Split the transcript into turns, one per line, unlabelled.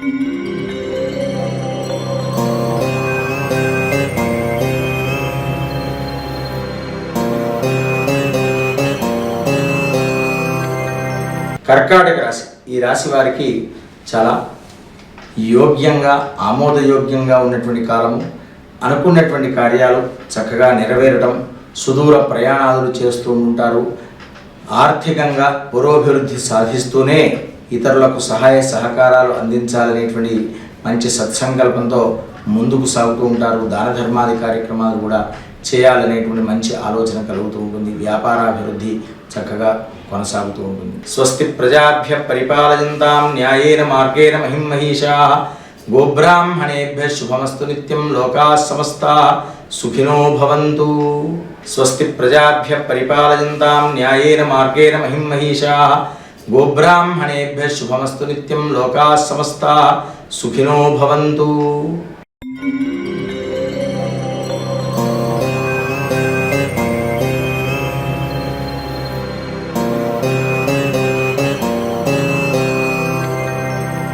కర్కాటక రాశి. ఈ రాశి వారికి చాలా యోగ్యంగా ఆమోదయోగ్యంగా ఉన్నటువంటి కాలము. అనుకున్నటువంటి కార్యాలు చక్కగా నెరవేరటం, సుదూర ప్రయాణాలు చేస్తూ ఉంటారు. ఆర్థికంగా పురోభివృద్ధి సాధిస్తూనే ఇతరులకు సహాయ సహకారాలు అందించాలనేటువంటి మంచి సత్సంకల్పంతో ముందుకు సాగుతూ ఉంటారు. దాన ధర్మాది కార్యక్రమాలు కూడా చేయాలనేటువంటి మంచి ఆలోచన కలుగుతూ ఉంటుంది. వ్యాపారాభివృద్ధి చక్కగా కొనసాగుతూ ఉంటుంది. స్వస్తి ప్రజాభ్య పరిపాలయంతాం న్యాయేన మార్గేణ మహిం మహిషాః గోబ్రాహ్మణేభ్య శుభమస్తు నిత్యం లోకాః సమస్తాః సుఖినో భవంతు. స్వస్తి ప్రజాభ్య పరిపాలయంతాం న్యాయేన మార్గేణ మహిం మహిషాః గోబ్రాహ్మణేభ్య శుభమస్తు నిత్యం లోకాః సమస్తాః సుఖినో భవంతు.